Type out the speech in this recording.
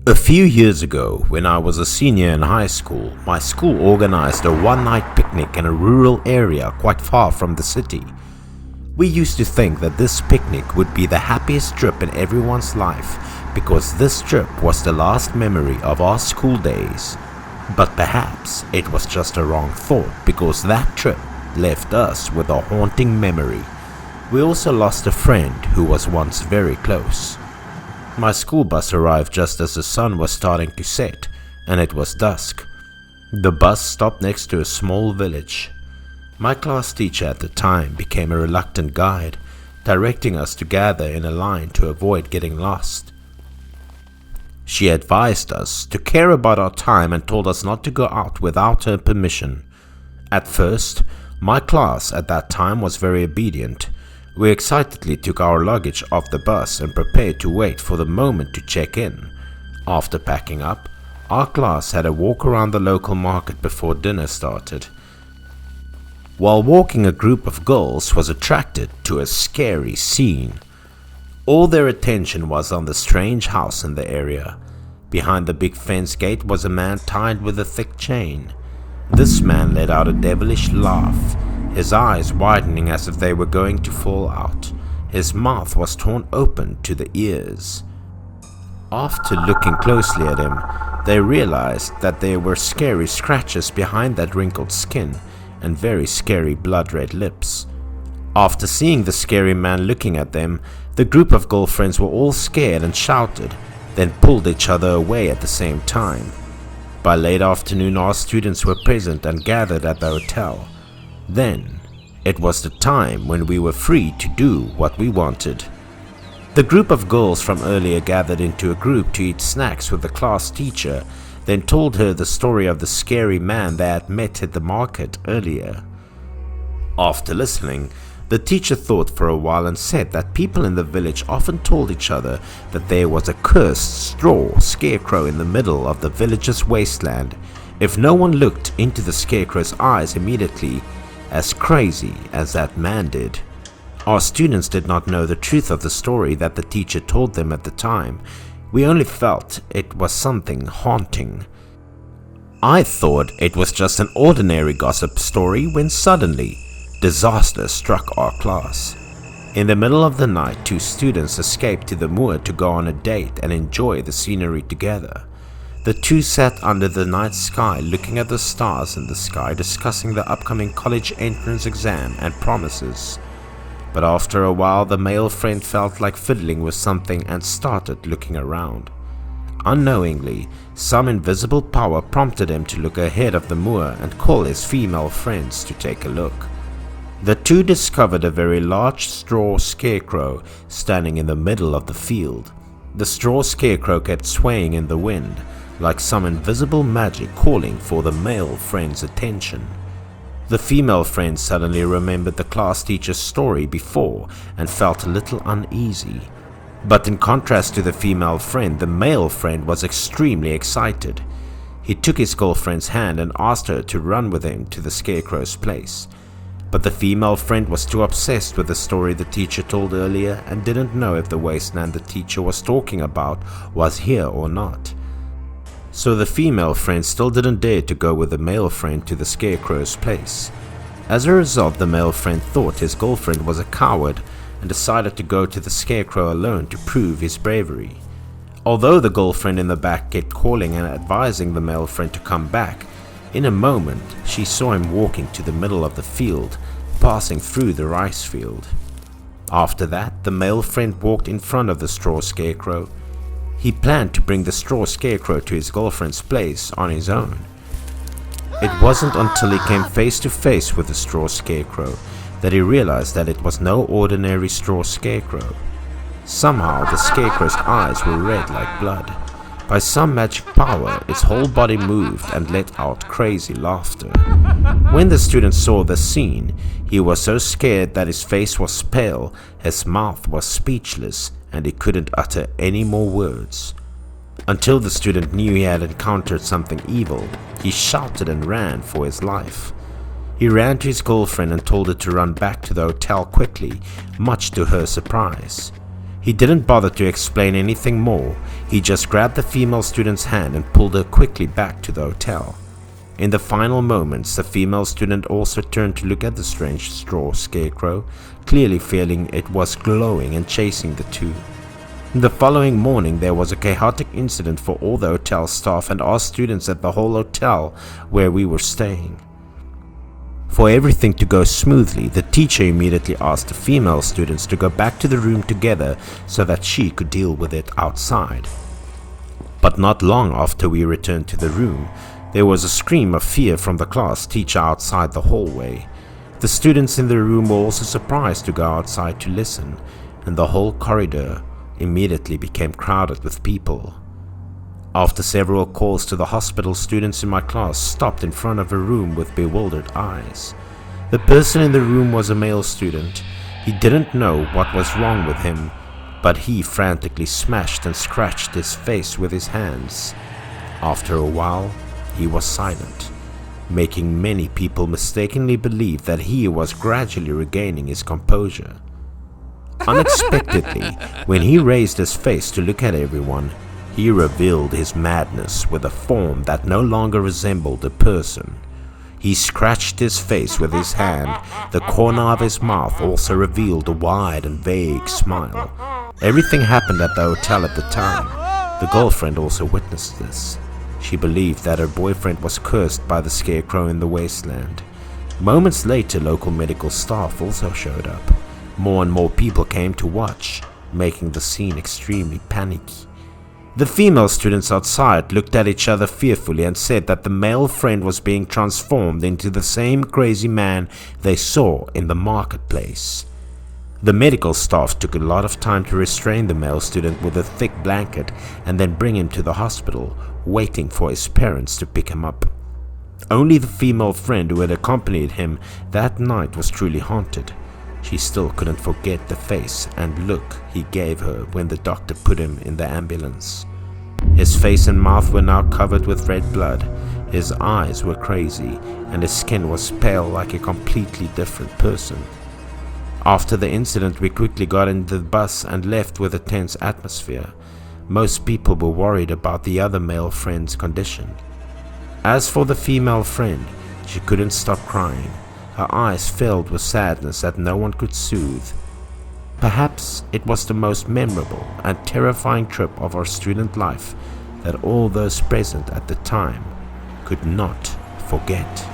A few years ago, when I was a senior in high school, my school organized a one-night picnic in a rural area quite far from the city. We used to think that this picnic would be the happiest trip in everyone's life because this trip was the last memory of our school days. But perhaps it was just a wrong thought because that trip left us with a haunting memory. We also lost a friend who was once very close. My school bus arrived just as the sun was starting to set, and it was dusk. The bus stopped next to a small village. My class teacher at the time became a reluctant guide, directing us to gather in a line to avoid getting lost. She advised us to care about our time and told us not to go out without her permission. At first, my class at that time was very obedient. We excitedly took our luggage off the bus and prepared to wait for the moment to check in. After packing up, our class had a walk around the local market before dinner started. While walking, a group of girls was attracted to a scary scene. All their attention was on the strange house in the area. Behind the big fence gate was a man tied with a thick chain. This man let out a devilish laugh, his eyes widening as if they were going to fall out. His mouth was torn open to the ears. After looking closely at him, they realized that there were scary scratches behind that wrinkled skin and very scary blood-red lips. After seeing the scary man looking at them, the group of girlfriends were all scared and shouted, then pulled each other away at the same time. By late afternoon, our students were present and gathered at the hotel. Then, it was the time when we were free to do what we wanted. The group of girls from earlier gathered into a group to eat snacks with the class teacher, then told her the story of the scary man they had met at the market earlier. After listening, the teacher thought for a while and said that people in the village often told each other that there was a cursed straw scarecrow in the middle of the village's wasteland. If no one looked into the scarecrow's eyes immediately, as crazy as that man did. Our students did not know the truth of the story that the teacher told them at the time. We only felt it was something haunting. I thought it was just an ordinary gossip story when suddenly, disaster struck our class. In the middle of the night, two students escaped to the moor to go on a date and enjoy the scenery together. The two sat under the night sky looking at the stars in the sky, discussing the upcoming college entrance exam and promises. But after a while, the male friend felt like fiddling with something and started looking around. Unknowingly, some invisible power prompted him to look ahead of the moor and call his female friends to take a look. The two discovered a very large straw scarecrow standing in the middle of the field. The straw scarecrow kept swaying in the wind, like some invisible magic calling for the male friend's attention. The female friend suddenly remembered the class teacher's story before and felt a little uneasy. But in contrast to the female friend, the male friend was extremely excited. He took his girlfriend's hand and asked her to run with him to the scarecrow's place. But the female friend was too obsessed with the story the teacher told earlier and didn't know if the wasteland the teacher was talking about was here or not. So the female friend still didn't dare to go with the male friend to the scarecrow's place. As a result, the male friend thought his girlfriend was a coward and decided to go to the scarecrow alone to prove his bravery. Although the girlfriend in the back kept calling and advising the male friend to come back, in a moment she saw him walking to the middle of the field, passing through the rice field. After that, the male friend walked in front of the straw scarecrow. He planned to bring the straw scarecrow to his girlfriend's place on his own. It wasn't until he came face to face with the straw scarecrow that he realized that it was no ordinary straw scarecrow. Somehow the scarecrow's eyes were red like blood. By some magic power, its whole body moved and let out crazy laughter. When the student saw the scene, he was so scared that his face was pale, his mouth was speechless, and he couldn't utter any more words. Until the student knew he had encountered something evil, he shouted and ran for his life. He ran to his girlfriend and told her to run back to the hotel quickly, much to her surprise. He didn't bother to explain anything more. He just grabbed the female student's hand and pulled her quickly back to the hotel. In the final moments, the female student also turned to look at the strange straw scarecrow, clearly feeling it was glowing and chasing the two. The following morning, there was a chaotic incident for all the hotel staff and our students at the whole hotel where we were staying. For everything to go smoothly, the teacher immediately asked the female students to go back to the room together so that she could deal with it outside. But not long after we returned to the room, there was a scream of fear from the class teacher outside the hallway. The students in the room were also surprised to go outside to listen, and the whole corridor immediately became crowded with people. After several calls to the hospital, students in my class stopped in front of a room with bewildered eyes. The person in the room was a male student. He didn't know what was wrong with him, but he frantically smashed and scratched his face with his hands. After a while, he was silent, making many people mistakenly believe that he was gradually regaining his composure. Unexpectedly, when he raised his face to look at everyone, he revealed his madness with a form that no longer resembled a person. He scratched his face with his hand. The corner of his mouth also revealed a wide and vague smile. Everything happened at the hotel at the time. The girlfriend also witnessed this. She believed that her boyfriend was cursed by the scarecrow in the wasteland. Moments later, local medical staff also showed up. More and more people came to watch, making the scene extremely panicky. The female students outside looked at each other fearfully and said that the male friend was being transformed into the same crazy man they saw in the marketplace. The medical staff took a lot of time to restrain the male student with a thick blanket and then bring him to the hospital, waiting for his parents to pick him up. Only the female friend who had accompanied him that night was truly haunted. She still couldn't forget the face and look he gave her when the doctor put him in the ambulance. His face and mouth were now covered with red blood, his eyes were crazy, and his skin was pale like a completely different person. After the incident, we quickly got into the bus and left with a tense atmosphere. Most people were worried about the other male friend's condition. As for the female friend, she couldn't stop crying. Her eyes filled with sadness that no one could soothe. Perhaps it was the most memorable and terrifying trip of our student life that all those present at the time could not forget.